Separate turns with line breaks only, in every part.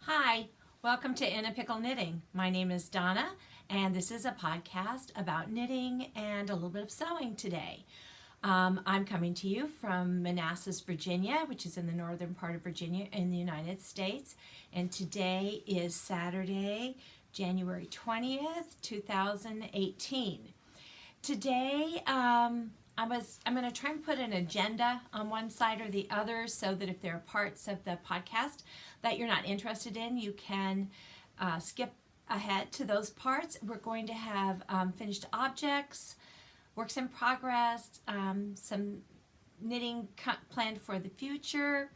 Hi, welcome to In a Pickle Knitting. My name is Donna, and this is a podcast about knitting and a little bit of sewing today. I'm coming to you from Manassas, Virginia, which is in the northern part of Virginia in the United States. And today is Saturday, January 20th, 2018. Today, I'm going to try and put an agenda on one side or the other so that if there are parts of the podcast that you're not interested in, you can skip ahead to those parts. We're going to have finished objects, works in progress, some knitting planned for the future,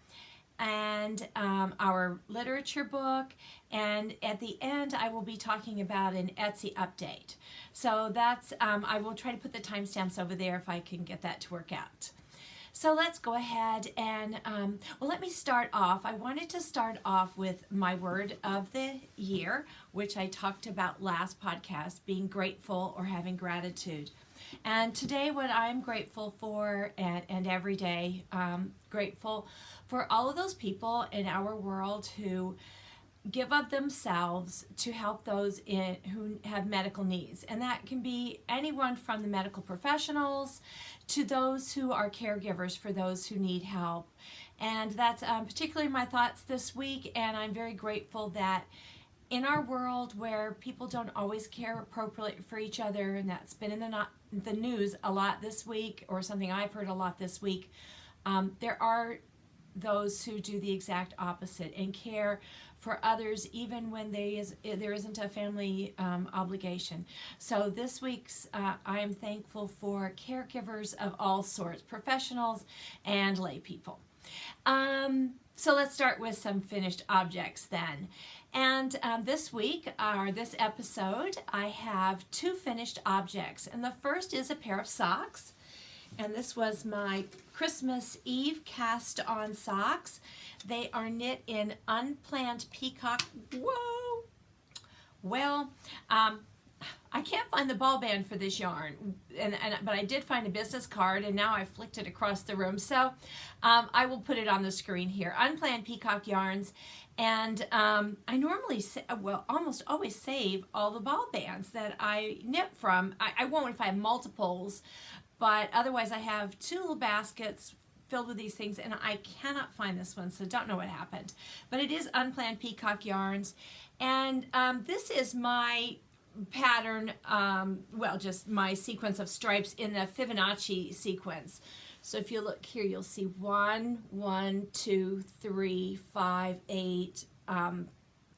and our literature book, and at the end I will be talking about an Etsy update. So that's, I will try to put the timestamps over there if I can get that to work out. So let's go ahead and, well, let me start off. I wanted to start off with my word of the year, which I talked about last podcast, being grateful or having gratitude. And today what I'm grateful for, and every day, grateful for all of those people in our world who give of themselves to help those who have medical needs. And that can be anyone from the medical professionals to those who are caregivers for those who need help. And that's particularly my thoughts this week, and I'm very grateful that in our world where people don't always care appropriately for each other, and that's been in the news a lot this week, or something I've heard a lot this week, there are those who do the exact opposite and care for others even when there isn't a family obligation. So this week's I am thankful for caregivers of all sorts, professionals and lay people. So let's start with some finished objects then. And this week, or this episode, I have two finished objects. And the first is a pair of socks. And this was my Christmas Eve cast on socks. They are knit in unplanned peacock. Whoa! Well, I can't find the ball band for this yarn, but I did find a business card, and now I flicked it across the room. So I will put it on the screen here. Unplanned peacock yarns, and I normally, almost always save all the ball bands that I knit from. I won't if I have multiples, but otherwise I have two little baskets filled with these things, and I cannot find this one, so don't know what happened. But it is unplanned peacock yarns, and this is my pattern, just my sequence of stripes in the Fibonacci sequence. So if you look here, you'll see 1, 1, 2, 3, 5, 8,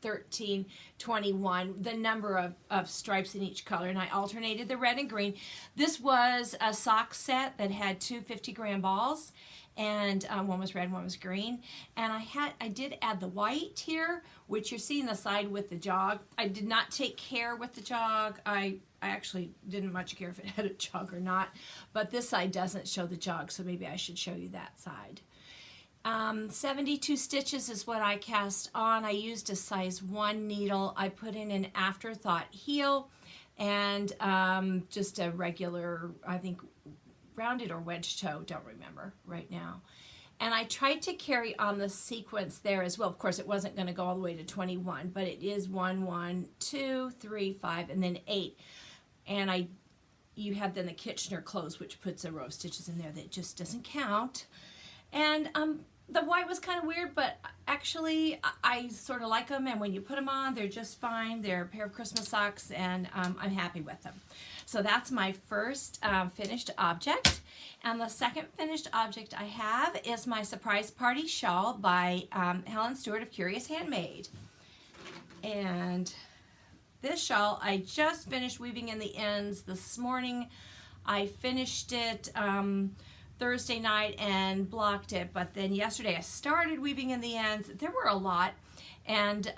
13, 21, the number of stripes in each color, and I alternated the red and green. This was a sock set that had two 50-gram balls, and one was red, one was green, and I did add the white here, which you see in the side with the jog. I did not take care with the jog. I actually didn't much care if it had a jog or not, but this side doesn't show the jog, so maybe I should show you that side. 72 stitches is what I cast on. I used a size 1 needle. I put in an afterthought heel and just a regular, I think, rounded or wedge toe, don't remember right now. And I tried to carry on the sequence there as well. Of course, it wasn't going to go all the way to 21, but it is 1, 1, 2, 3, 5, and then 8. And you have then the Kitchener close, which puts a row of stitches in there that just doesn't count. And the white was kind of weird, but actually I sort of like them, and when you put them on, they're just fine. They're a pair of Christmas socks, and I'm happy with them. So that's my first finished object. And the second finished object I have is my Surprise Party shawl by Helen Stewart of Curious Handmade. And this shawl, I just finished weaving in the ends this morning. I finished it Thursday night and blocked it, but then yesterday I started weaving in the ends. There were a lot, and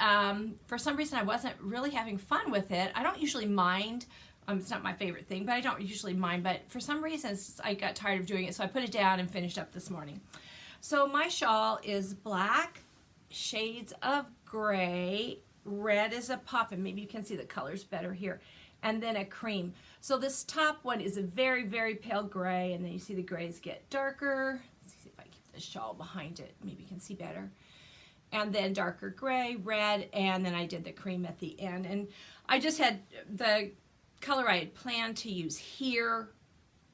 for some reason I wasn't really having fun with it. I don't usually mind. It's not my favorite thing, but I don't usually mind, but for some reason I got tired of doing it, so I put it down and finished up this morning. So my shawl is black, shades of gray, red is a pop, and maybe you can see the colors better here, and then a cream. So this top one is a very, very pale gray, and then you see the grays get darker. Let's see if I keep the shawl behind it, maybe you can see better. and then darker gray, red, and then I did the cream at the end. And I just had the color I had planned to use here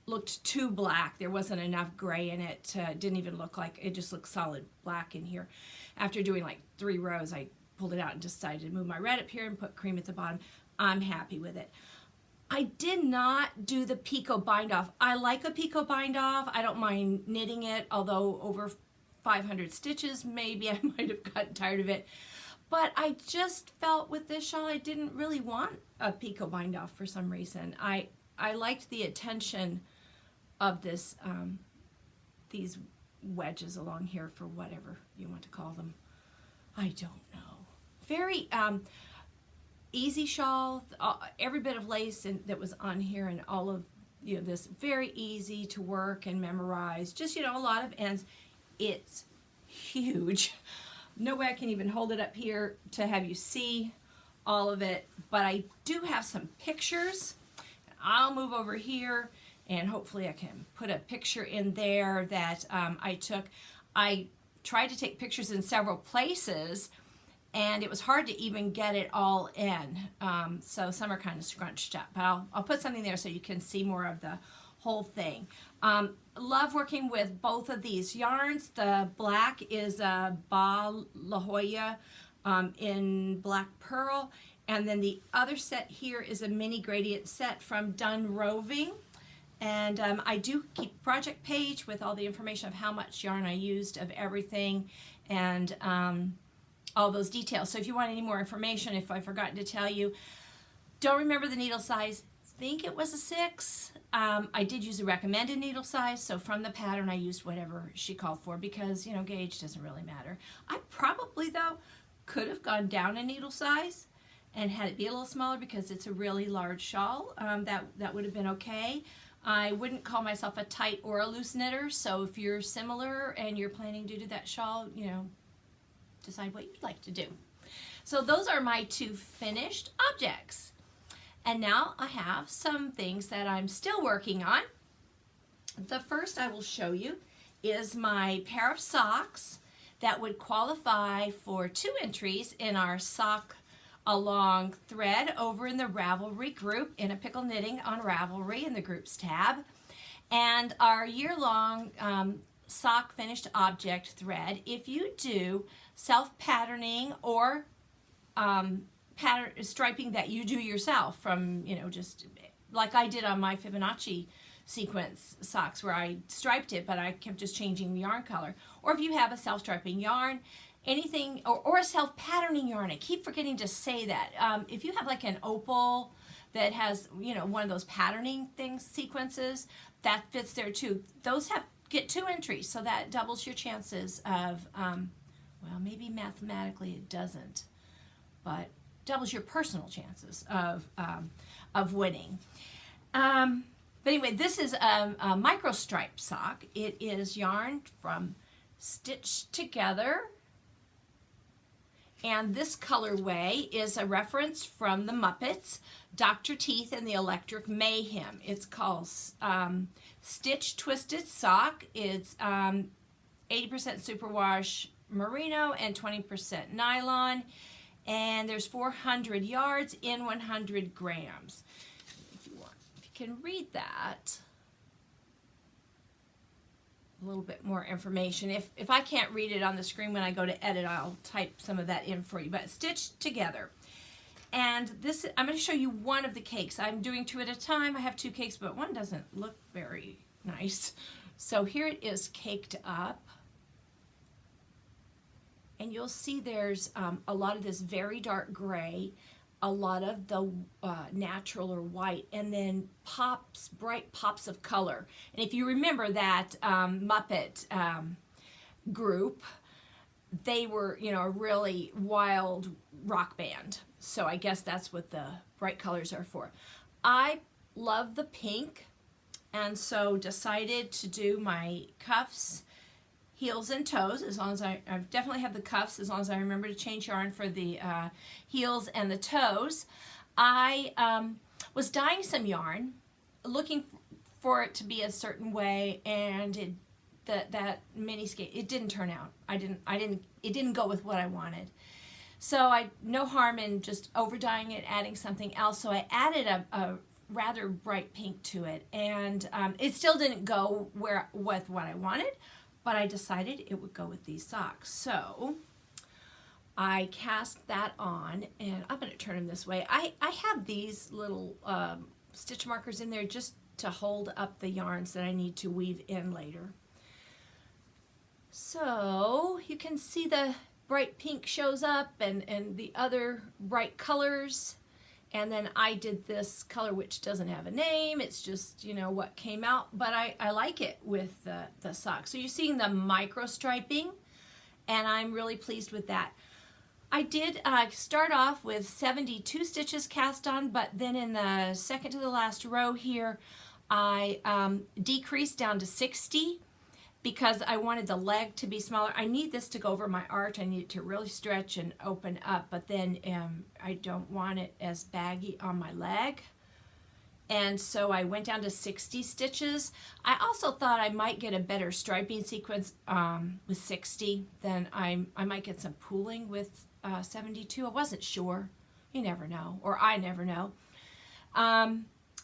looked too black. There wasn't enough gray in it. Didn't even look like, it just looked solid black in here. After doing like 3 rows, I pulled it out and decided to move my red up here and put cream at the bottom. I'm happy with it. I did not do the picot bind off. I like a picot bind off. I don't mind knitting it, although over 500 stitches, maybe I might have gotten tired of it. But I just felt with this shawl, I didn't really want a picot bind off for some reason. I liked the attention of this, these wedges along here, for whatever you want to call them. I don't know. Very easy shawl. Every bit of lace that was on here, and all of this, very easy to work and memorize. Just a lot of ends. It's huge. No way I can even hold it up here to have you see all of it, but I do have some pictures. I'll move over here and hopefully I can put a picture in there that I took. I tried to take pictures in several places and it was hard to even get it all in. So some are kind of scrunched up, but I'll put something there so you can see more of the whole thing. Love working with both of these yarns. The black is a Ba La Jolla in Black Pearl, and then the other set here is a mini gradient set from Done Roving. And I do keep a project page with all the information of how much yarn I used of everything, and all those details. So if you want any more information, if I've forgotten to tell you, don't remember the needle size, think it was a 6. I did use a recommended needle size, so from the pattern I used whatever she called for, because gauge doesn't really matter. I probably though could have gone down a needle size and had it be a little smaller because it's a really large shawl. That would have been okay. I wouldn't call myself a tight or a loose knitter, so if you're similar and you're planning to do that shawl, decide what you'd like to do. So those are my 2 finished objects. And now I have some things that I'm still working on. The first I will show you is my pair of socks that would qualify for 2 entries in our sock along thread over in the Ravelry group, in a Pickle Knitting on Ravelry in the groups tab, and our year-long sock finished object thread. If you do self-patterning or pattern striping that you do yourself from, just like I did on my Fibonacci sequence socks, where I striped it but I kept just changing the yarn color, or if you have a self-striping yarn, anything, or a self-patterning yarn. I keep forgetting to say that. If you have like an opal that has, one of those patterning things, sequences, that fits there too. Those get 2 entries, so that doubles your chances of, well, maybe mathematically it doesn't, but doubles your personal chances of winning. But anyway, this is a micro stripe sock. It is yarn from Stitched Together. And this colorway is a reference from the Muppets, Dr. Teeth and the Electric Mayhem. It's called Stitch Twisted Sock. It's 80% superwash merino and 20% nylon. And there's 400 yards in 100 grams. If you can read that, a little bit more information. If I can't read it on the screen when I go to edit, I'll type some of that in for you. But Stitched Together. And this, I'm going to show you one of the cakes. I'm doing 2 at a time. I have 2 cakes, but one doesn't look very nice. So here it is caked up. And you'll see there's a lot of this very dark gray, a lot of the natural or white, and then bright pops of color. And if you remember that Muppet group, they were, a really wild rock band. So I guess that's what the bright colors are for. I love the pink, and so decided to do my cuffs, heels and toes, as long as I definitely have the cuffs, as long as I remember to change yarn for the heels and the toes. I was dyeing some yarn, looking for it to be a certain way, and that mini skate. It didn't turn out. It didn't go with what I wanted. So no harm in just over dyeing it, adding something else. So I added a rather bright pink to it, and it still didn't go with what I wanted, but I decided it would go with these socks. So I cast that on, and I'm going to turn them this way. I have these little stitch markers in there just to hold up the yarns that I need to weave in later. So you can see the bright pink shows up, and the other bright colors. And then I did this color, which doesn't have a name. It's just, what came out. But I like it with the socks. So you're seeing the micro striping, and I'm really pleased with that. I did start off with 72 stitches cast on, but then in the second to the last row here, I decreased down to 60 because I wanted the leg to be smaller. I need this to go over my arch. I need it to really stretch and open up, but then I don't want it as baggy on my leg. And so I went down to 60 stitches. I also thought I might get a better striping sequence with 60 than I might get some pooling with 72. I wasn't sure. You never know, or I never know.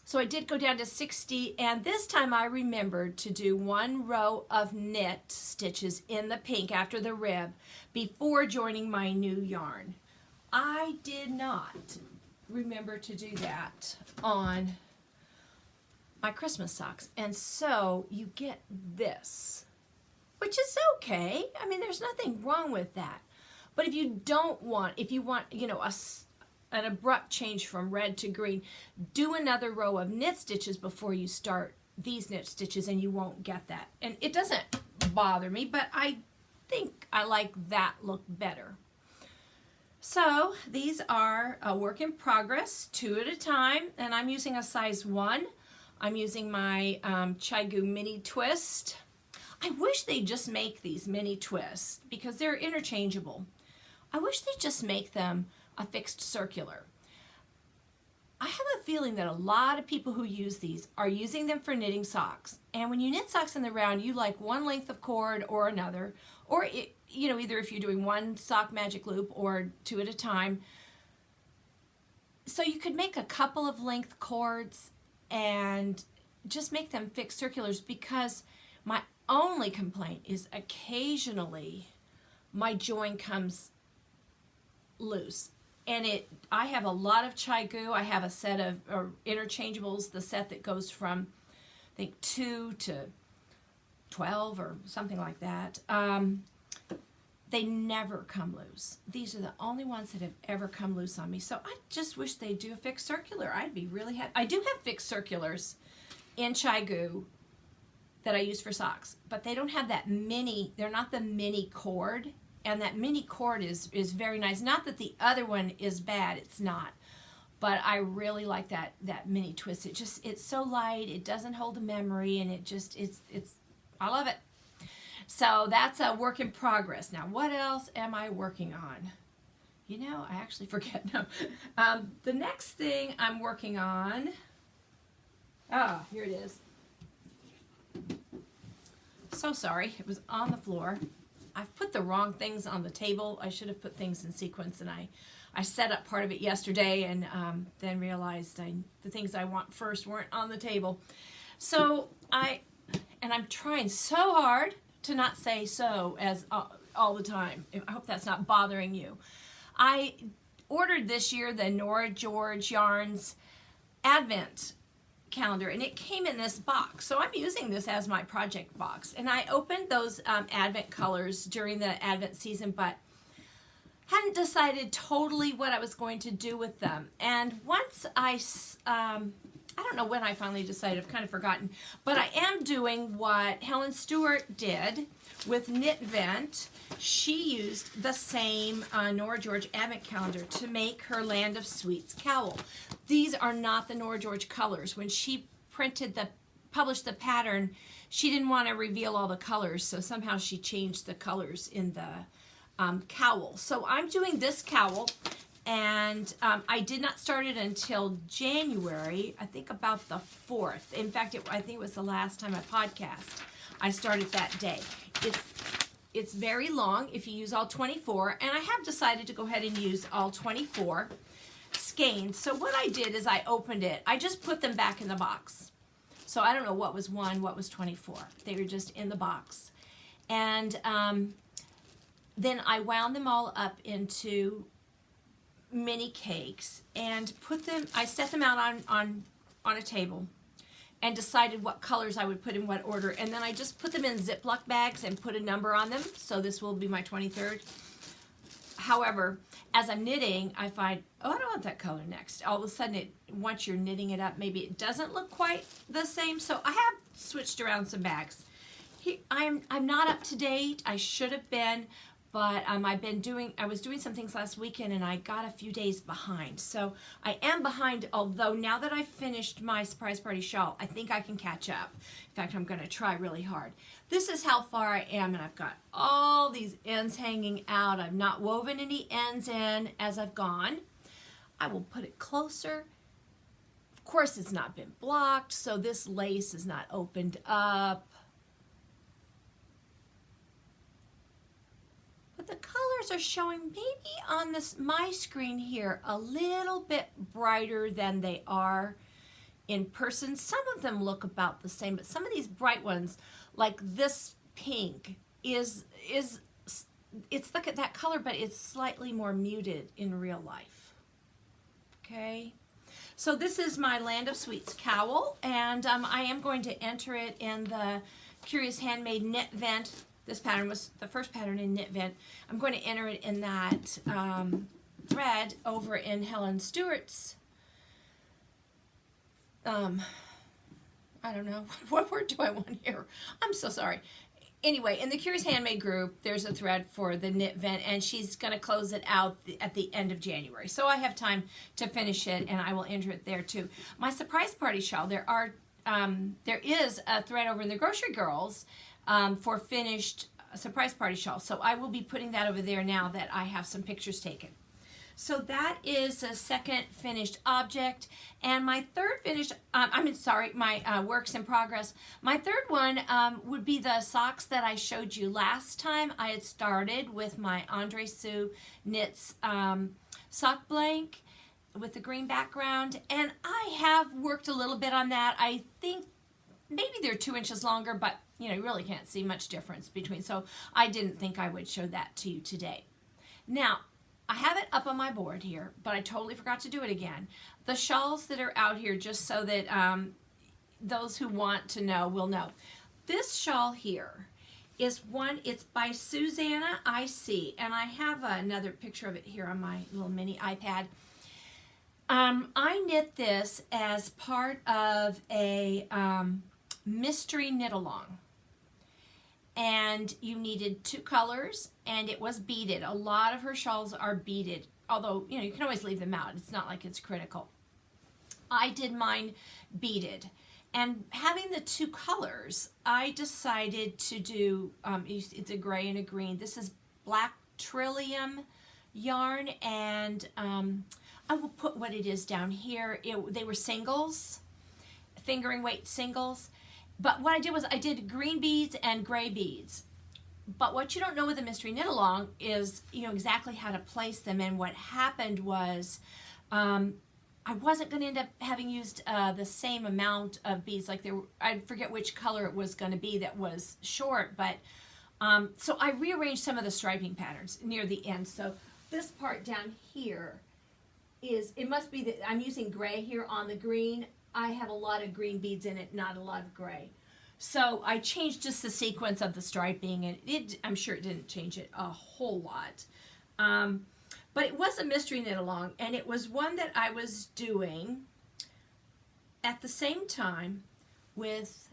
So I did go down to 60, and this time I remembered to do one row of knit stitches in the pink after the rib before joining my new yarn. I did not remember to do that on my Christmas socks, and so you get this, which is okay. I mean, there's nothing wrong with that. But if you want, an abrupt change from red to green, do another row of knit stitches before you start these knit stitches, and you won't get that. And it doesn't bother me, but I think I like that look better. So these are a work in progress, 2 at a time, and I'm using a size 1. I'm using my Chai-Gu mini twist. I wish they'd just make these mini twists because they're interchangeable. I wish they'd just make them a fixed circular. I have a feeling that a lot of people who use these are using them for knitting socks. And when you knit socks in the round, you like one length of cord or another, or either if you're doing one sock magic loop or 2 at a time. So you could make a couple of length cords and just make them fixed circulars, because my only complaint is occasionally my join comes loose. And I have a lot of Chai-Gu. I have a set of interchangeables, the set that goes from, I think, 2 to 12 or something like that. They never come loose. These are the only ones that have ever come loose on me. So I just wish they'd do a fixed circular. I'd be really happy. I do have fixed circulars in Chai-Gu that I use for socks, but they don't have that mini, they're not the mini cord. And that mini cord is very nice. Not that the other one is bad, it's not. But I really like that mini twist. It's so light, it doesn't hold a memory, and I love it. So that's a work in progress. Now, what else am I working on? I actually forget. No. The next thing I'm working on, here it is. So sorry, it was on the floor. I've put the wrong things on the table. I should have put things in sequence, and I set up part of it yesterday, and then realized the things I want first weren't on the table. So I'm trying so hard to not say so as all the time. I hope that's not bothering you. I ordered this year the Nora George Yarns Advent calendar, and it came in this box, so I'm using this as my project box. And I opened those Advent colors during the Advent season, but hadn't decided totally what I was going to do with them. And once I don't know when I finally decided, I've kind of forgotten, but I am doing what Helen Stewart did with Knit Vent. She used the same Nora George Advent calendar to make her Land of Sweets cowl. These are not the Nora George colors. When she published the pattern, she didn't want to reveal all the colors, so somehow she changed the colors in the cowl. So I'm doing this cowl, and I did not start it until January, I think about the 4th. In fact, I think it was the last time I podcast. I started that day. It's very long if you use all 24, and I have decided to go ahead and use all 24 skeins. So what I did is I opened it. I just put them back in the box. So I don't know what was 1, what was 24. They were just in the box. And then I wound them all up into mini cakes and I set them out on a table and decided what colors I would put in what order. And then I just put them in Ziploc bags and put a number on them. So this will be my 23rd. However, as I'm knitting, I find, oh, I don't want that color next. All of a sudden, once you're knitting it up, maybe it doesn't look quite the same. So I have switched around some bags. I'm not up to date. I should have been, but I was doing some things last weekend and I got a few days behind. So I am behind, although now that I've finished my surprise party shawl, I think I can catch up. In fact, I'm going to try really hard. This is how far I am, and I've got all these ends hanging out. I've not woven any ends in as I've gone. I will put it closer. Of course, it's not been blocked, so this lace is not opened up. But the colors are showing maybe on my screen here a little bit brighter than they are in person. Some of them look about the same, but some of these bright ones, like this pink, it's like that color, but it's slightly more muted in real life. Okay, so this is my Land of Sweets cowl, and I am going to enter it in the Curious Handmade Knit Vent. This pattern was the first pattern in Knit Vent. I'm going to enter it in that thread over in Helen Stewart's, I don't know, what word do I want here? I'm so sorry. Anyway, in the Curious Handmade group, there's a thread for the Knit Vent, and she's going to close it out at the end of January. So I have time to finish it, and I will enter it there too. My surprise party shawl, there is a thread over in the Grocery Girls for finished surprise party shawl. So I will be putting that over there now that I have some pictures taken. So that is a second finished object. And my third finished, my works in progress. My third one would be the socks that I showed you last time. I had started with my Andre Sue Knits sock blank with the green background. And I have worked a little bit on that. I think maybe they're 2 inches longer, but you really can't see much difference between. So I didn't think I would show that to you today. Now, I have it up on my board here, but I totally forgot to do it again. The shawls that are out here, just so that those who want to know will know. This shawl here is it's by Susanna IC, and I have another picture of it here on my little mini iPad. I knit this as part of a mystery knit-along. And you needed 2 colors, and it was beaded. A lot of her shawls are beaded, although, you can always leave them out. It's not like it's critical. I did mine beaded. And having the 2 colors, I decided to do, it's a gray and a green. This is black Trillium yarn, and I will put what it is down here. They were singles, fingering weight singles. But what I did was I did green beads and gray beads. But what you don't know with a mystery knit along is exactly how to place them. And what happened was I wasn't going to end up having used the same amount of beads. I forget which color it was going to be that was short. But so I rearranged some of the striping patterns near the end. So this part down here it must be that I'm using gray here on the green. I have a lot of green beads in it, not a lot of gray. So I changed just the sequence of the striping, and I'm sure it didn't change it a whole lot. But it was a mystery knit along, and it was one that I was doing at the same time with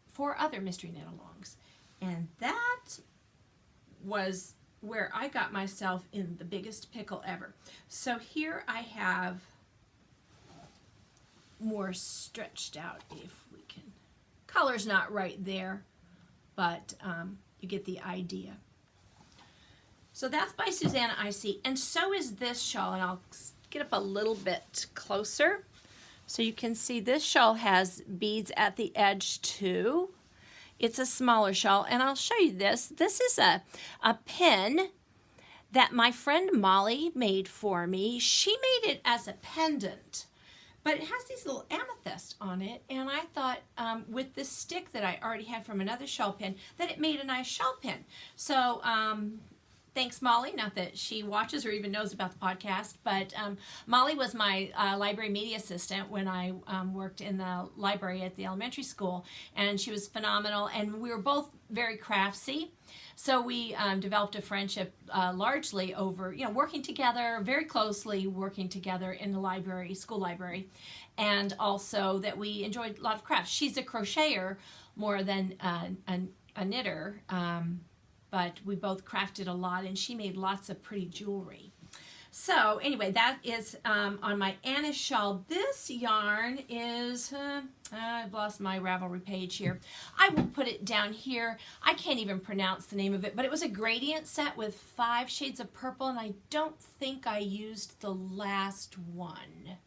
4 other mystery knit alongs. And that was where I got myself in the biggest pickle ever. So here I have more stretched out, if we can. Color's not right there, but you get the idea. So that's by Susanna IC, and so is this shawl, and I'll get up a little bit closer so you can see this shawl has beads at the edge too. It's a smaller shawl, and I'll show you this. This is a pin that my friend Molly made for me. She made it as a pendant, but it has these little amethyst on it, and I thought with this stick that I already had from another shawl pin that it made a nice shawl pin. So thanks, Molly. Not that she watches or even knows about the podcast, but Molly was my library media assistant when I worked in the library at the elementary school, and she was phenomenal, and we were both very craftsy. So we developed a friendship largely over, working together, very closely working together in the library, school library, and also that we enjoyed a lot of crafts. She's a crocheter more than a knitter, but we both crafted a lot, and she made lots of pretty jewelry. So anyway, that is on my Anna's shawl. This yarn is, I've lost my Ravelry page here. I will put it down here. I can't even pronounce the name of it, but it was a gradient set with 5 shades of purple, and I don't think I used the last one.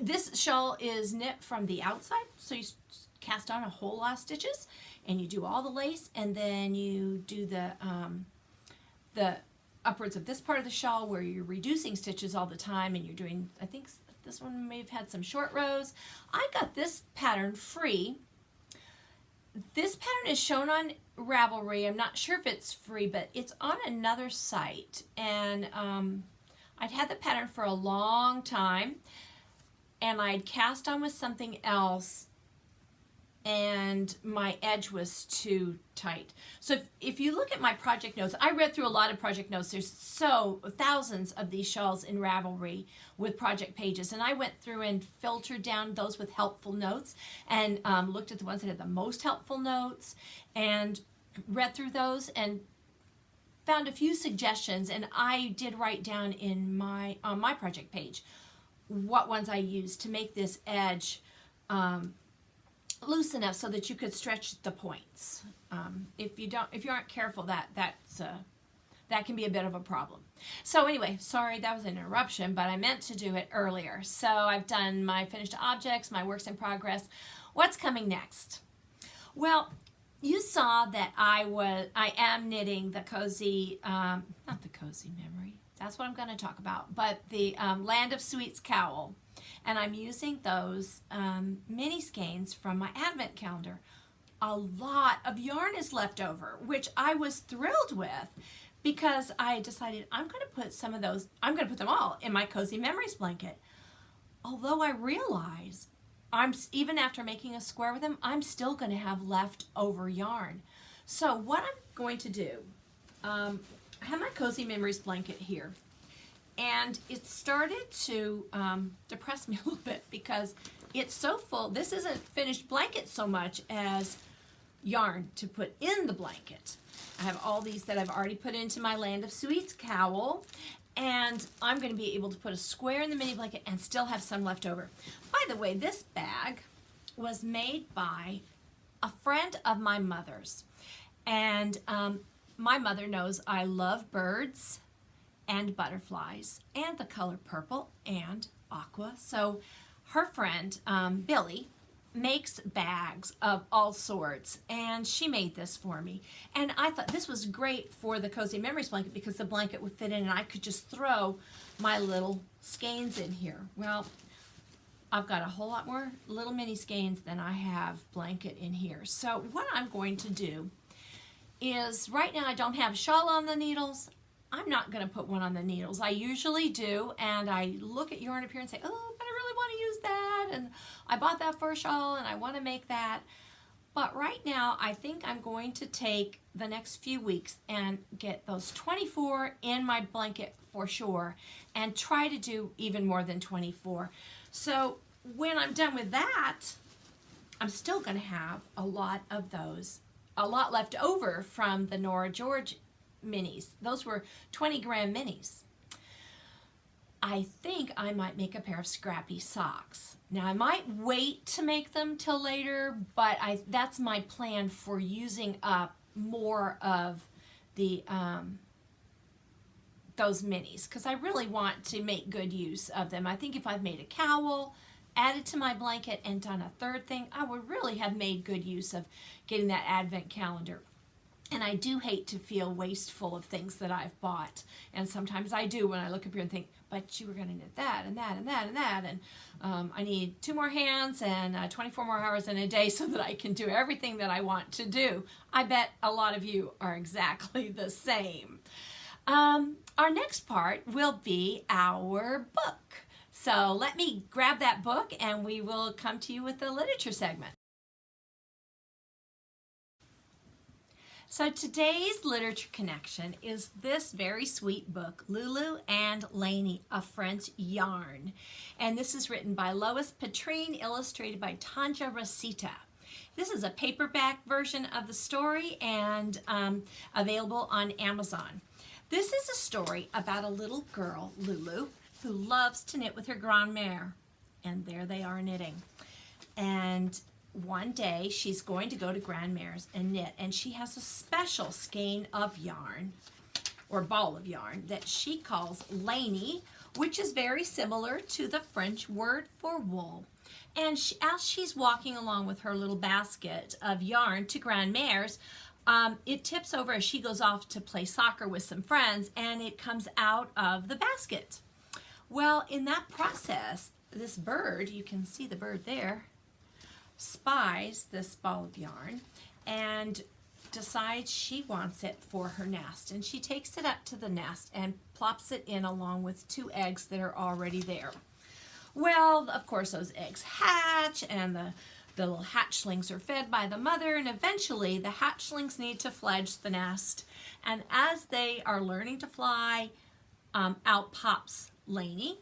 This shawl is knit from the outside, so you cast on a whole lot of stitches, and you do all the lace, and then you do the upwards of this part of the shawl where you're reducing stitches all the time, and you're doing, I think this one may have had some short rows. I got this pattern free. This pattern is shown on Ravelry. I'm not sure if it's free, but it's on another site, and I'd had the pattern for a long time, and I'd cast on with something else, and my edge was too tight. So if you look at my project notes, I read through a lot of project notes. There's thousands of these shawls in Ravelry with project pages, and I went through and filtered down those with helpful notes, and looked at the ones that had the most helpful notes, and read through those and found a few suggestions, and I did write down in on my project page what ones I used to make this edge loose enough so that you could stretch the points. If you aren't careful, that can be a bit of a problem. So anyway, sorry that was an interruption, but I meant to do it earlier. So I've done my finished objects, my works in progress. What's coming next? Well, you saw that I am knitting the cozy, not the cozy memory. That's what I'm going to talk about, but the Land of Sweets cowl. And I'm using those mini skeins from my advent calendar. A lot of yarn is left over, which I was thrilled with because I decided I'm going to put some of those, I'm going to put them all in my Cozy Memories blanket. Although I realize even after making a square with them, I'm still going to have leftover yarn. So what I'm going to do, I have my Cozy Memories blanket here. And it started to depress me a little bit because it's so full. This isn't finished blanket so much as yarn to put in the blanket. I have all these that I've already put into my Land of Sweets cowl, and I'm going to be able to put a square in the mini blanket and still have some left over. By the way, this bag was made by a friend of my mother's, and my mother knows I love birds and butterflies and the color purple and aqua. So her friend, Billy, makes bags of all sorts, and she made this for me. And I thought this was great for the Cozy Memories blanket because the blanket would fit in and I could just throw my little skeins in here. Well, I've got a whole lot more little mini skeins than I have blanket in here. So what I'm going to do is, right now I don't have a shawl on the needles. I'm not going to put one on the needles. I usually do, and I look at yarn up here and say, oh, but I really want to use that, and I bought that for a shawl, and I want to make that. But right now, I think I'm going to take the next few weeks and get those 24 in my blanket for sure, and try to do even more than 24. So when I'm done with that, I'm still going to have a lot of those, a lot left over from the Nora George minis. Those were 20-gram minis. I think I might make a pair of scrappy socks. Now I might wait to make them till later, but that's my plan for using up more of the those minis, because I really want to make good use of them. I think if I've made a cowl, added to my blanket and done a third thing, I would really have made good use of getting that advent calendar. And I do hate to feel wasteful of things that I've bought. And sometimes I do when I look up here and think, but you were going to knit that and that and that and that. And I need 2 more hands and 24 more hours in a day so that I can do everything that I want to do. I bet a lot of you are exactly the same. Our next part will be our book. So let me grab that book and we will come to you with the literature segment. So today's literature connection is this very sweet book, Lulu and Lainey, A French Yarn. And this is written by Lois Petrine, illustrated by Tanja Rosita. This is a paperback version of the story and available on Amazon. This is a story about a little girl, Lulu, who loves to knit with her grandmère. And there they are knitting. And one day she's going to go to grandmère's and knit, and she has a special skein of yarn, or ball of yarn, that she calls Lainey, which is very similar to the French word for wool. And as she's walking along with her little basket of yarn to grandmère's, it tips over as she goes off to play soccer with some friends, and it comes out of the basket. Well, in that process, this bird, you can see the bird there, spies this ball of yarn and decides she wants it for her nest. And she takes it up to the nest and plops it in along with 2 eggs that are already there. Well, of course, those eggs hatch, and the little hatchlings are fed by the mother, and eventually the hatchlings need to fledge the nest. And as they are learning to fly, out pops Lainey,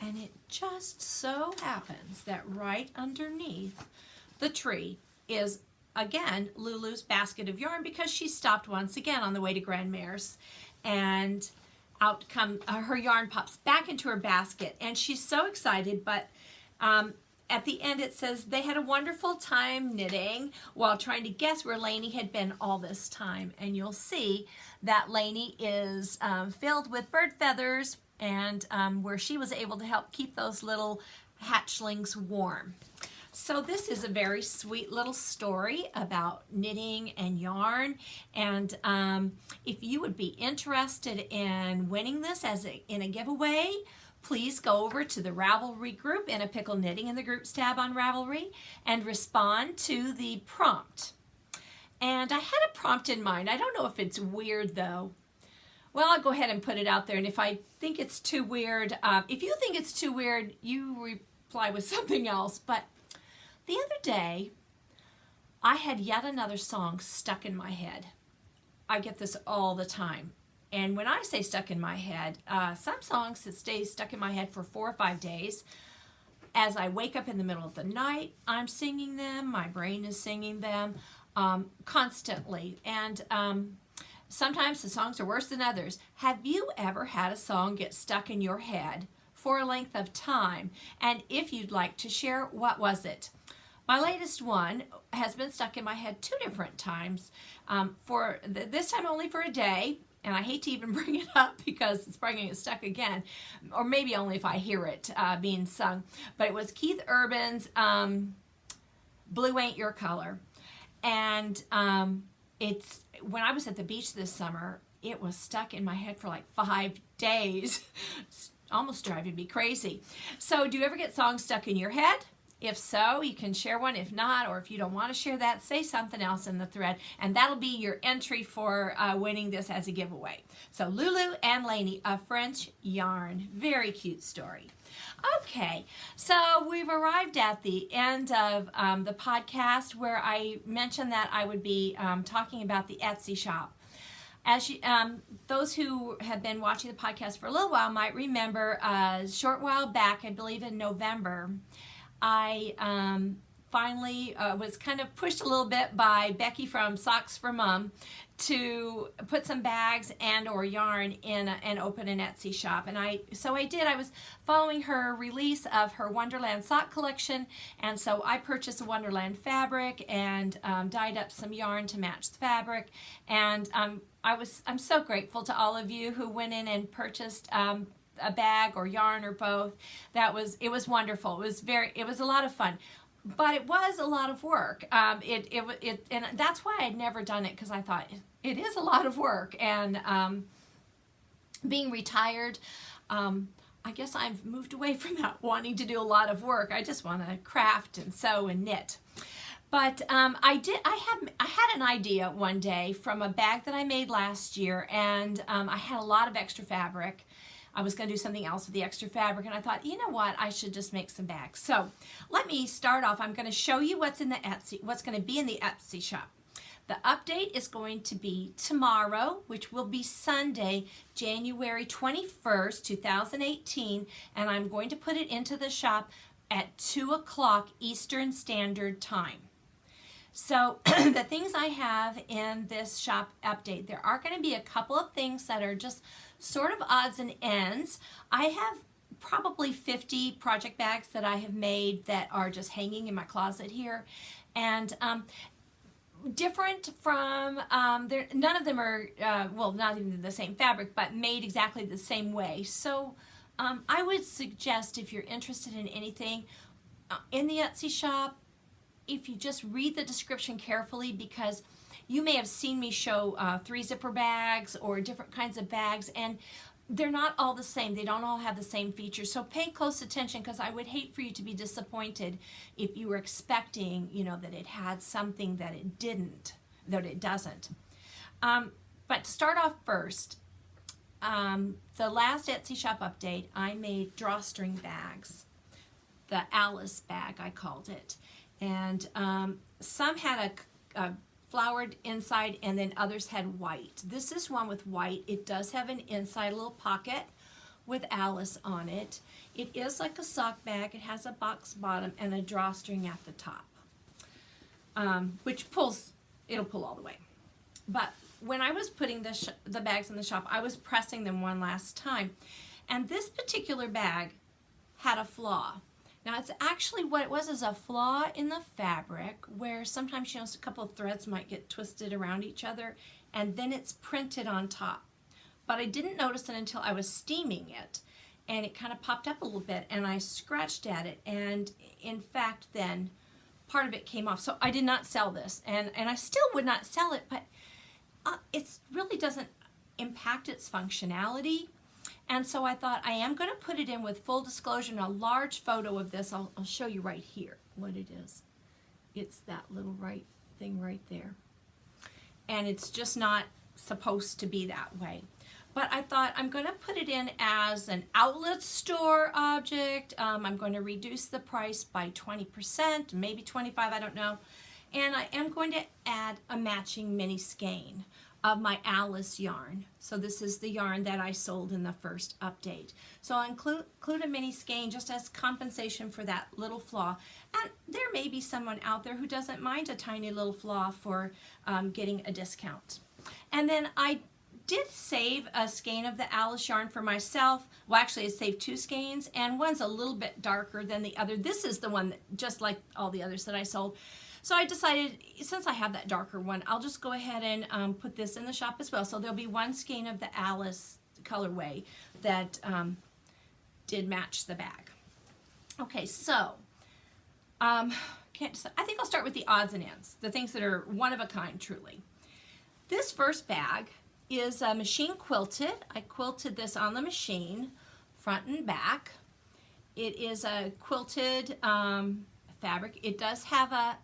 and it just so happens that right underneath the tree is, again, Lulu's basket of yarn, because she stopped once again on the way to grandmère's, and out come her yarn pops back into her basket, and she's so excited. But at the end it says they had a wonderful time knitting while trying to guess where Lainey had been all this time. And you'll see that Lainey is filled with bird feathers, and where she was able to help keep those little hatchlings warm. So this is a very sweet little story about knitting and yarn. And if you would be interested in winning this in a giveaway, please go over to the Ravelry group in a Pickle Knitting in the Groups tab on Ravelry and respond to the prompt. And I had a prompt in mind. I don't know if it's weird though. Well, I'll go ahead and put it out there. And if I think it's too weird, if you think it's too weird, you reply with something else. But the other day, I had yet another song stuck in my head. I get this all the time. And when I say stuck in my head, some songs that stay stuck in my head for 4 or 5 days. As I wake up in the middle of the night, I'm singing them. My brain is singing them constantly. And sometimes the songs are worse than others. Have you ever had a song get stuck in your head for a length of time? And if you'd like to share, what was it? My latest one has been stuck in my head 2 different times, this time only for a day, and I hate to even bring it up because it's probably going to get stuck again, or maybe only if I hear it being sung. But it was Keith Urban's Blue Ain't Your Color. And it's when I was at the beach this summer, it was stuck in my head for like 5 days. It's almost driving me crazy. So do you ever get songs stuck in your head? If so, you can share one. If not, or if you don't want to share that, say something else in the thread, and that'll be your entry for winning this as a giveaway. So Lulu and Lainey, A French Yarn. Very cute story. Okay, so we've arrived at the end of the podcast, where I mentioned that I would be talking about the Etsy shop. As you, those who have been watching the podcast for a little while might remember, a short while back, I believe in November, I finally was kind of pushed a little bit by Becky from Socks for Mom to put some bags and or yarn in and open an Etsy shop. And so I did. I was following her release of her Wonderland sock collection, and so I purchased a Wonderland fabric and dyed up some yarn to match the fabric. And I'm so grateful to all of you who went in and purchased a bag or yarn or both. It was wonderful. It was a lot of fun. But it was a lot of work. And that's why I'd never done it, because I thought it is a lot of work. And being retired, I guess I've moved away from that, wanting to do a lot of work. I just want to craft and sew and knit. But I had an idea one day from a bag that I made last year, and I had a lot of extra fabric. I was going to do something else with the extra fabric, and I thought, you know what, I should just make some bags. So let me start off. I'm going to show you what's going to be in the Etsy shop. The update is going to be tomorrow, which will be Sunday, January 21st, 2018, and I'm going to put it into the shop at 2 o'clock Eastern Standard Time. So the things I have in this shop update, there are going to be a couple of things that are just sort of odds and ends. I have probably 50 project bags that I have made that are just hanging in my closet here. And different from, none of them are, well, not even the same fabric, but made exactly the same way. So I would suggest, if you're interested in anything in the Etsy shop, if you just read the description carefully, because you may have seen me show 3-zipper bags or different kinds of bags, and they're not all the same. They don't all have the same features. So pay close attention, because I would hate for you to be disappointed if you were expecting, you know, that it had something that it didn't, that it doesn't. But to start off first, the last Etsy shop update, I made drawstring bags. The Alice bag, I called it. And some had a flowered inside, and then others had white. This is one with white. It does have an inside little pocket with Alice on it. It is like a sock bag. It has a box bottom and a drawstring at the top, which it'll pull all the way. But when I was putting the bags in the shop, I was pressing them one last time. And this particular bag had a flaw. Now, it's actually, what it was is a flaw in the fabric, where sometimes, you know, a couple of threads might get twisted around each other, and then it's printed on top. But I didn't notice it until I was steaming it, and it kind of popped up a little bit, and I scratched at it, and in fact, then part of it came off. So I did not sell this, and I still would not sell it, but it really doesn't impact its functionality. And so I thought, I am going to put it in with full disclosure, and a large photo of this. I'll show you right here what it is. It's that little thing right there. And it's just not supposed to be that way. But I thought, I'm going to put it in as an outlet store object. I'm going to reduce the price by 20%, maybe 25%, I don't know. And I am going to add a matching mini skein of my Alice yarn. So this is the yarn that I sold in the first update. So I'll include a mini skein just as compensation for that little flaw. And there may be someone out there who doesn't mind a tiny little flaw for getting a discount. And then I did save a skein of the Alice yarn for myself. Well, actually I saved 2 skeins, and one's a little bit darker than the other. This is the one that, just like all the others that I sold. So I decided, since I have that darker one, I'll just go ahead and put this in the shop as well. So there'll be 1 skein of the Alice colorway that did match the bag. Okay, so can't decide. I think I'll start with the odds and ends, the things that are one of a kind, truly. This first bag is machine quilted. I quilted this on the machine, front and back. It is a quilted fabric. It does have a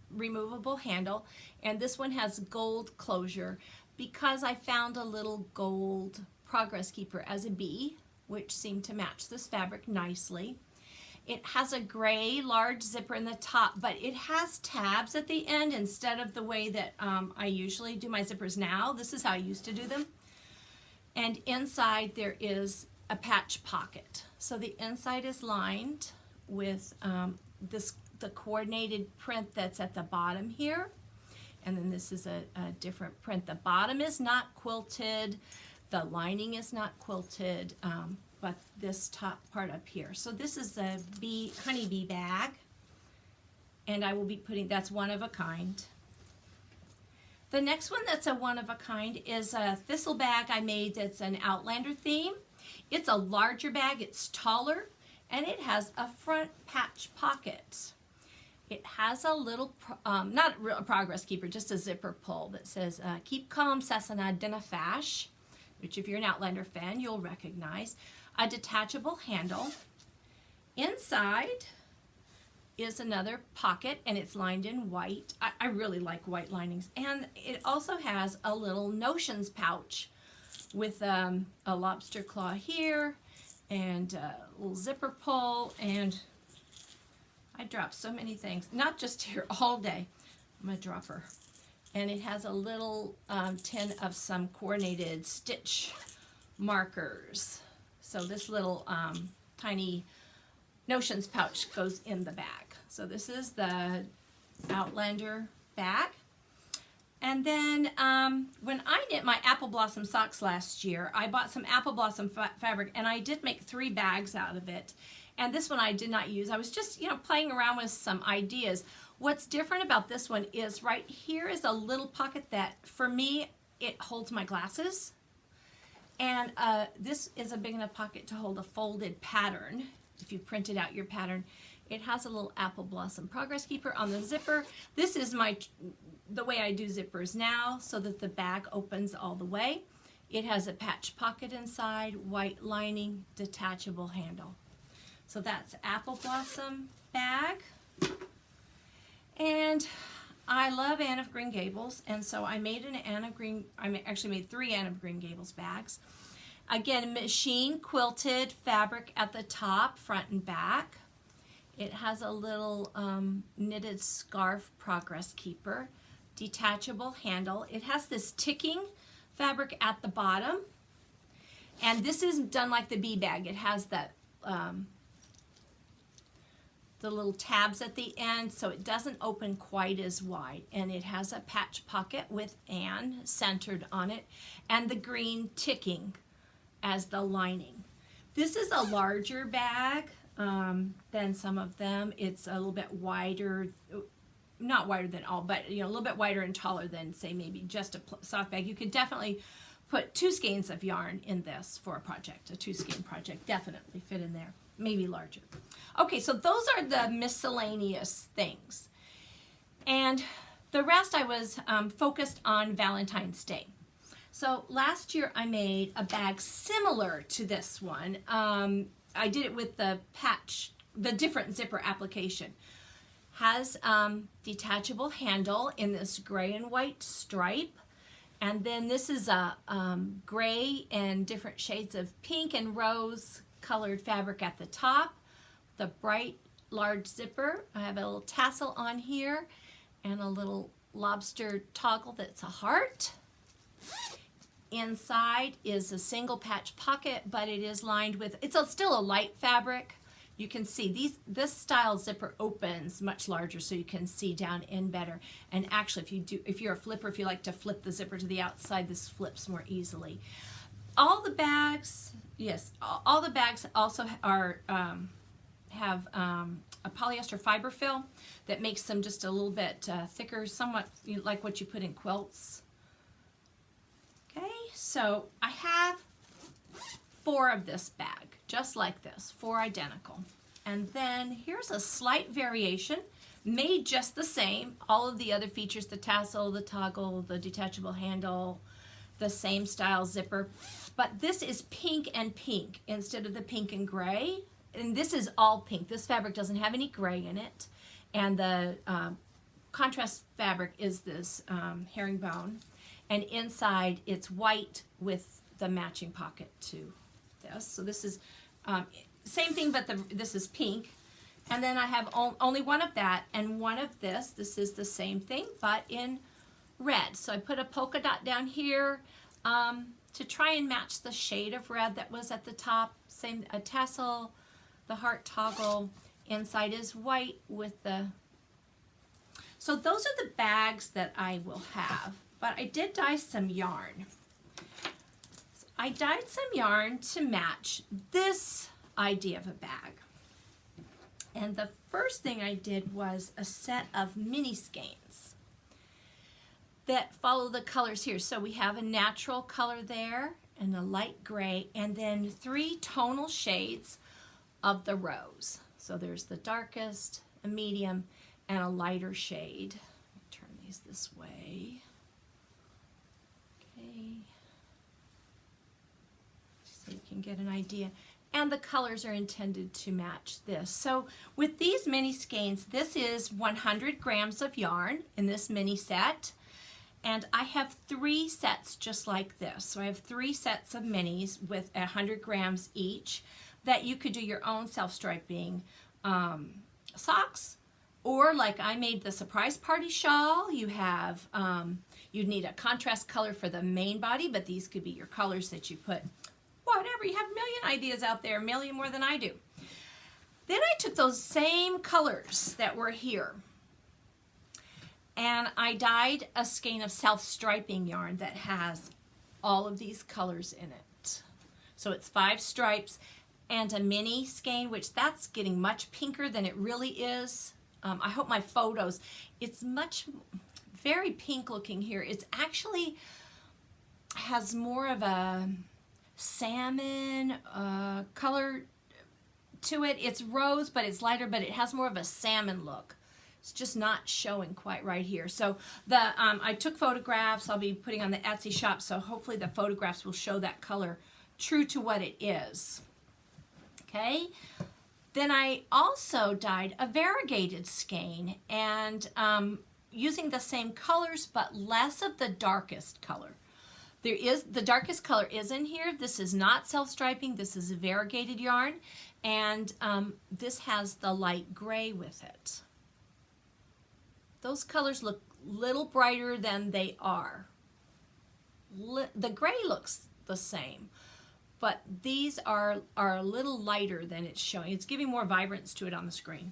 removable handle, and this one has gold closure because I found a little gold progress keeper as a bee, which seemed to match this fabric nicely. It has a gray large zipper in the top, but it has tabs at the end instead of the way that I usually do my zippers now. This is how I used to do them. And inside there is a patch pocket. So the inside is lined with the coordinated print that's at the bottom here. And then this is a different print. The bottom is not quilted. The lining is not quilted, but this top part up here. So this is a honeybee bag. And I will be putting, that's one of a kind. The next one that's a one of a kind is a thistle bag I made that's an Outlander theme. It's a larger bag, it's taller, and it has a front patch pocket. It has a little, not a progress keeper, just a zipper pull that says, keep calm, Cessna Denafash, which if you're an Outlander fan, you'll recognize. A detachable handle. Inside is another pocket, and it's lined in white. I really like white linings. And it also has a little notions pouch with a lobster claw here, and a little zipper pull, and I dropped so many things, not just here, all day. I'm a dropper. And it has a little tin of some coordinated stitch markers. So this little tiny notions pouch goes in the bag. So this is the Outlander bag. And then when I knit my apple blossom socks last year, I bought some apple blossom fabric, and I did make 3 bags out of it. And this one I did not use. I was just, playing around with some ideas. What's different about this one is right here is a little pocket that, for me, it holds my glasses. And this is a big enough pocket to hold a folded pattern. If you printed out your pattern, it has a little apple blossom progress keeper on the zipper. This is the way I do zippers now, so that the bag opens all the way. It has a patch pocket inside, white lining, detachable handle. So that's apple blossom bag. And I love Anne of Green Gables, and so I made actually made 3 Anne of Green Gables bags. Again, machine quilted fabric at the top, front and back. It has a little knitted scarf progress keeper, detachable handle. It has this ticking fabric at the bottom, and this is done like the bee bag. It has that the little tabs at the end, so it doesn't open quite as wide, and it has a patch pocket with Anne centered on it, and the green ticking as the lining. This is a larger bag than some of them. It's a little bit wider, not wider than all, but a little bit wider and taller than, say, maybe just a soft bag. You could definitely put 2 skeins of yarn in this for a project. A 2 skein project definitely fit in there, maybe larger. Okay, so those are the miscellaneous things. And the rest I was focused on Valentine's Day. So last year I made a bag similar to this one. I did it with the patch, the different zipper application. Has detachable handle in this gray and white stripe. And then this is a gray and different shades of pink and rose colored fabric at the top. The bright large zipper. I have a little tassel on here and a little lobster toggle that's a heart. Inside is a single patch pocket, but it is lined with, it's still a light fabric. You can see this style zipper opens much larger, so you can see down in better. And actually, if you're a flipper, if you like to flip the zipper to the outside, this flips more easily. All the bags, yes, all the bags also have a polyester fiber fill that makes them just a little bit thicker, somewhat like what you put in quilts. Okay, so I have 4 of this bag, just like this, 4 identical. And then here's a slight variation, made just the same. All of the other features, the tassel, the toggle, the detachable handle, the same style zipper. But this is pink and pink instead of the pink and gray. And this is all pink. This fabric doesn't have any gray in it. And the contrast fabric is this herringbone. And inside it's white with the matching pocket to this. So this is same thing, but this is pink. And then I have only one of that and one of this. This is the same thing, but in red. So I put a polka dot down here to try and match the shade of red that was at the top. Same, a tassel, the heart toggle. Inside is white with the... So those are the bags that I will have. But I did dye some yarn. I dyed some yarn to match this idea of a bag. And the first thing I did was a set of mini skeins that follow the colors here. So we have a natural color there, and a light gray, and then 3 tonal shades of the rose. So there's the darkest, a medium, and a lighter shade. Turn these this way. Okay. So you can get an idea. And the colors are intended to match this. So with these mini skeins, this is 100 grams of yarn in this mini set. And I have 3 sets just like this. So I have 3 sets of minis with 100 grams each that you could do your own self-striping socks. Or like I made the surprise party shawl, you have, you'd need a contrast color for the main body, but these could be your colors that you put. Whatever, you have a million ideas out there, a million more than I do. Then I took those same colors that were here and I dyed a skein of self-striping yarn that has all of these colors in it. So it's 5 stripes and a mini skein, which that's getting much pinker than it really is. I hope my photos, it's very pink looking here. It's actually has more of a salmon color to it. It's rose, but it's lighter, but it has more of a salmon look. It's just not showing quite right here. So I took photographs. I'll be putting on the Etsy shop, so hopefully the photographs will show that color true to what it is. Okay. Then I also dyed a variegated skein and using the same colors but less of the darkest color. The darkest color is in here. This is not self-striping. This is a variegated yarn, and this has the light gray with it. Those colors look a little brighter than they are. The gray looks the same, but these are a little lighter than it's showing. It's giving more vibrance to it on the screen.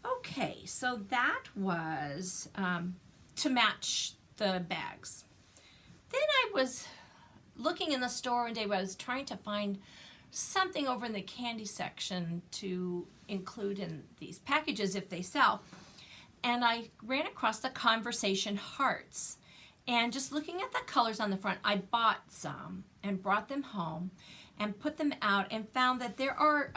Okay, so that was to match the bags. Then I was looking in the store one day where I was trying to find something over in the candy section to include in these packages if they sell. And I ran across the Conversation Hearts. And just looking at the colors on the front, I bought some and brought them home and put them out and found that there are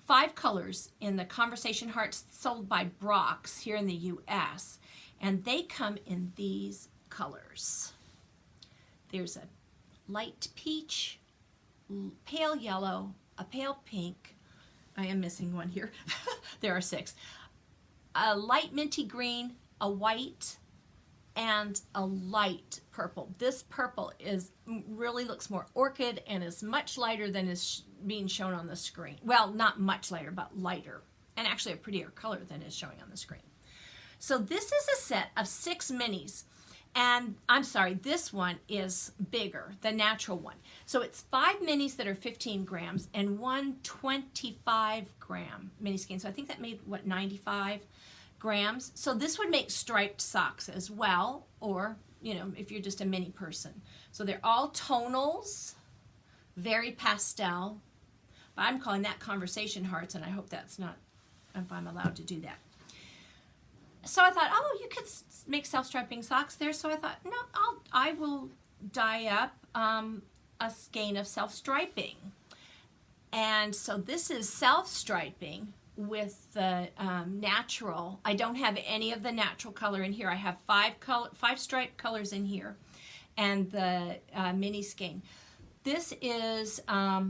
5 colors in the Conversation Hearts sold by Brock's here in the US. And they come in these colors. There's a light peach, pale yellow, a pale pink. I am missing one here. There are 6. A light minty green, a white, and a light purple. This purple really looks more orchid and is much lighter than is being shown on the screen. Well, not much lighter, but lighter, and actually a prettier color than is showing on the screen. So this is a set of 6 minis. And I'm sorry, this one is bigger, the natural one. So it's 5 minis that are 15 grams and 1 25-gram mini skein. So I think that made, what, 95 grams? So this would make striped socks as well, or, you know, if you're just a mini person. So they're all tonals, very pastel. But I'm calling that Conversation Hearts, and I hope that's not, if I'm allowed to do that. So I thought, oh, you could make self-striping socks there. So I thought, no, I will dye up a skein of self-striping. And so this is self-striping with the natural. I don't have any of the natural color in here. I have 5 stripe colors in here, and the mini skein. This is, I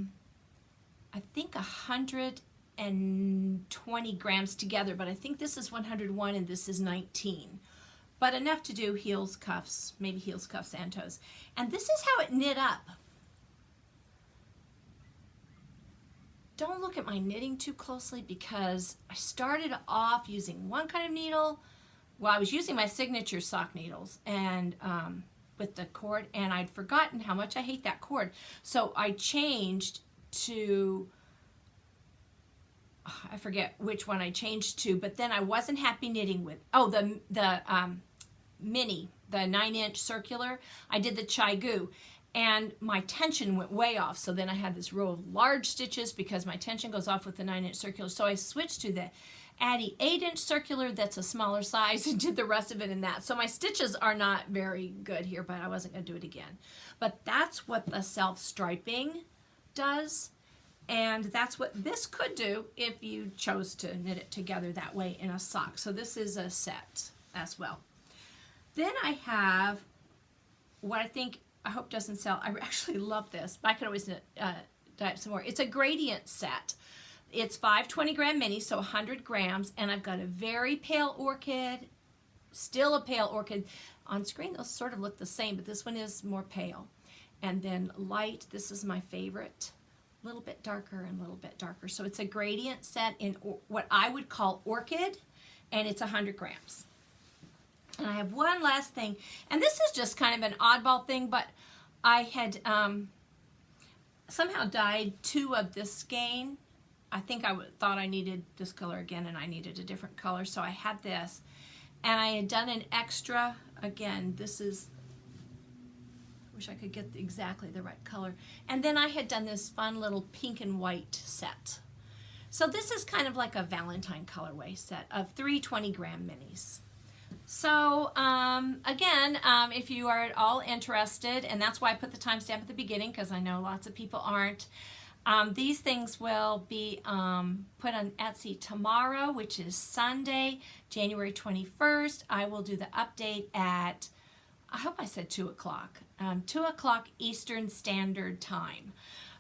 think, 120 grams together, but I think this is 101 and this is 19. But enough to do heels, cuffs, maybe heels, cuffs, and toes. And this is how it knit up. Don't look at my knitting too closely because I started off using one kind of needle. Well, I was using my signature sock needles and with the cord, and I'd forgotten how much I hate that cord. So I changed to, I forget which one I changed to, but then I wasn't happy knitting with, the mini, the 9-inch circular. I did the chai goo, and my tension went way off. So then I had this row of large stitches because my tension goes off with the 9-inch circular. So I switched to that, add the 8-inch circular that's a smaller size and did the rest of it in that. So my stitches are not very good here, but I wasn't going to do it again. But that's what the self-striping does, and that's what this could do if you chose to knit it together that way in a sock. So this is a set as well. Then I have what I hope doesn't sell. I actually love this, but I could always knit some more. It's a gradient set. It's 5 20-gram minis, so 100 grams, and I've got a very pale orchid, still a pale orchid. On screen, those sort of look the same, but this one is more pale. And then light, this is my favorite, a little bit darker and a little bit darker. So it's a gradient set in what I would call orchid, and it's 100 grams. And I have one last thing, and this is just kind of an oddball thing, but I had somehow dyed 2 of this skein. I think I thought I needed this color again, and I needed a different color, so I had this. And I had done an extra, again, this is, I wish I could get exactly the right color. And then I had done this fun little pink and white set. So this is kind of like a Valentine colorway set of 3 20-gram minis. So again, if you are at all interested, and that's why I put the timestamp at the beginning, because I know lots of people aren't, these things will be put on Etsy tomorrow, which is Sunday, January 21st. I will do the update at, I hope I said 2 o'clock, 2 o'clock Eastern Standard Time.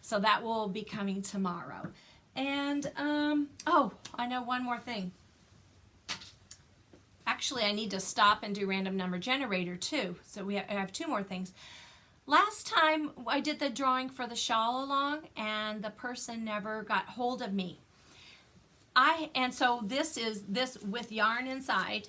So that will be coming tomorrow. And, oh, I know one more thing. Actually, I need to stop and do random number generator too. So I have 2 more things. Last time I did the drawing for the shawl along, and the person never got hold of me. And so this is this with yarn inside.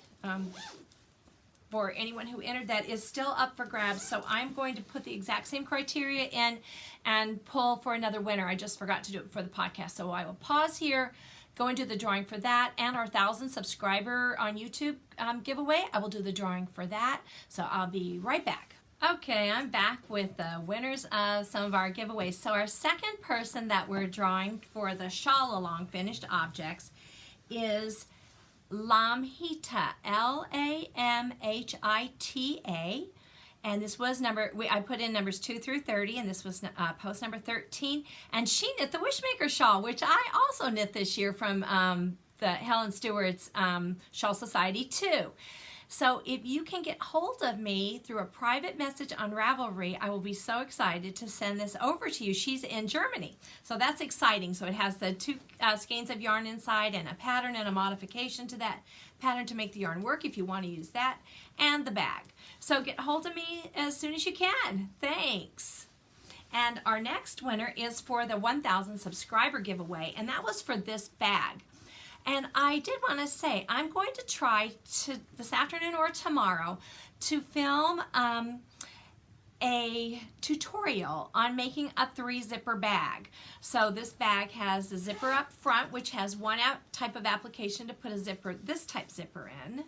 For anyone who entered, that is still up for grabs. So I'm going to put the exact same criteria in and pull for another winner. I just forgot to do it for the podcast, so I will pause here, go and do the drawing for that, and our 1,000 subscriber on YouTube giveaway. I will do the drawing for that. So I'll be right back. Okay, I'm back with the winners of some of our giveaways. So our second person that we're drawing for the shawl along finished objects is Lamhita, Lamhita, and this was I put in numbers 2 through 30, and this was post number 13, and she knit the Wishmaker shawl, which I also knit this year from the Helen Stewart's Shawl Society too. So if you can get hold of me through a private message on Ravelry, I will be so excited to send this over to you. She's in Germany, so that's exciting. So it has the 2 skeins of yarn inside and a pattern and a modification to that pattern to make the yarn work if you want to use that, and the bag. So get hold of me as soon as you can. Thanks. And our next winner is for the 1,000 subscriber giveaway, and that was for this bag. And I did want to say, I'm going to try this afternoon or tomorrow to film a tutorial on making a 3-zipper bag. So this bag has the zipper up front, which has one type of application to put a zipper, this type zipper in.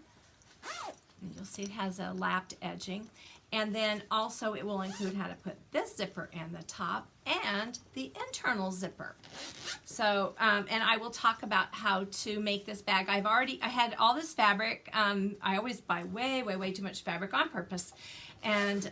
And you'll see it has a lapped edging. And then also it will include how to put this zipper in the top and the internal zipper. So, and I will talk about how to make this bag. I had all this fabric. I always buy way too much fabric on purpose. And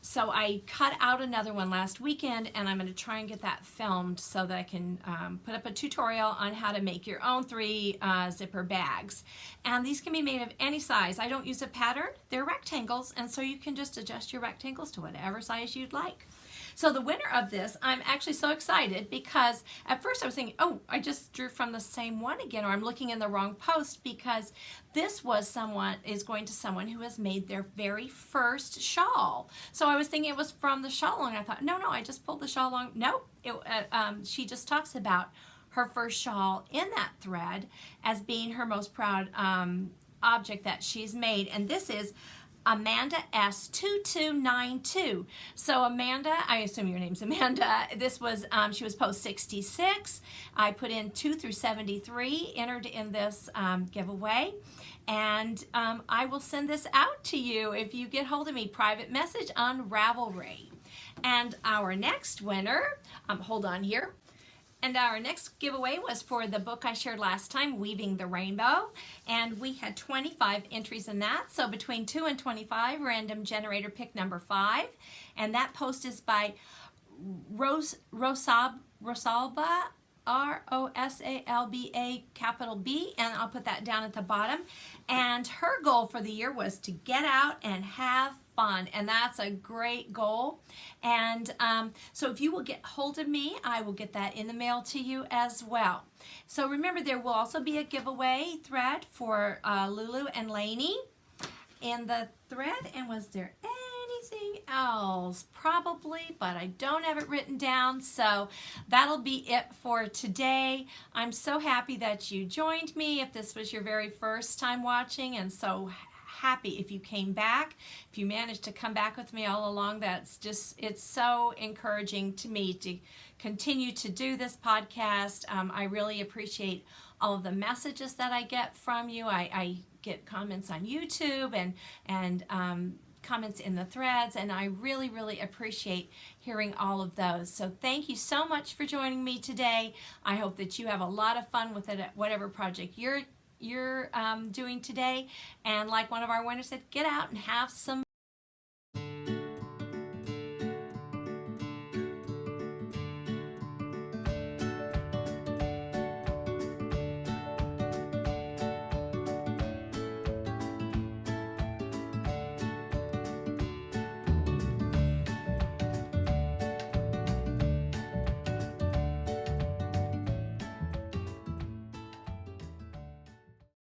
so I cut out another one last weekend, and I'm going to try and get that filmed so that I can put up a tutorial on how to make your own 3 zipper bags. And these can be made of any size. I don't use a pattern. They're rectangles, and so you can just adjust your rectangles to whatever size you'd like. So the winner of this, I'm actually so excited because at first I was thinking, oh, I just drew from the same one again, or I'm looking in the wrong post, because this is going to someone who has made their very first shawl. So I was thinking it was from the shawl along. I thought, no, I just pulled the shawl along. Nope. She just talks about her first shawl in that thread as being her most proud object that she's made. And this is Amanda S2292. So Amanda, I assume your name's Amanda. This was, she was post 66. I put in 2 through 73, entered in this giveaway. And I will send this out to you if you get hold of me, private message on Ravelry. And our next winner, hold on here. And our next giveaway was for the book I shared last time, Weaving the Rainbow. And we had 25 entries in that. So between 2 and 25, random generator pick number 5. And that post is by Rosalba, Rosalba, capital B, and I'll put that down at the bottom. And her goal for the year was to get out and have fun, and that's a great goal. And so if you will get hold of me, I will get that in the mail to you as well. So remember, there will also be a giveaway thread for Lulu and Lainey in the thread. And was there anything else? Probably, but I don't have it written down. So that'll be it for today. I'm so happy that you joined me if this was your very first time watching, and so happy if you came back. If you managed to come back with me all along, it's so encouraging to me to continue to do this podcast. I really appreciate all of the messages that I get from you. I get comments on YouTube and comments in the threads, and I really, really appreciate hearing all of those. So thank you so much for joining me today. I hope that you have a lot of fun with it at whatever project you're doing today. And like one of our winners said, get out and have some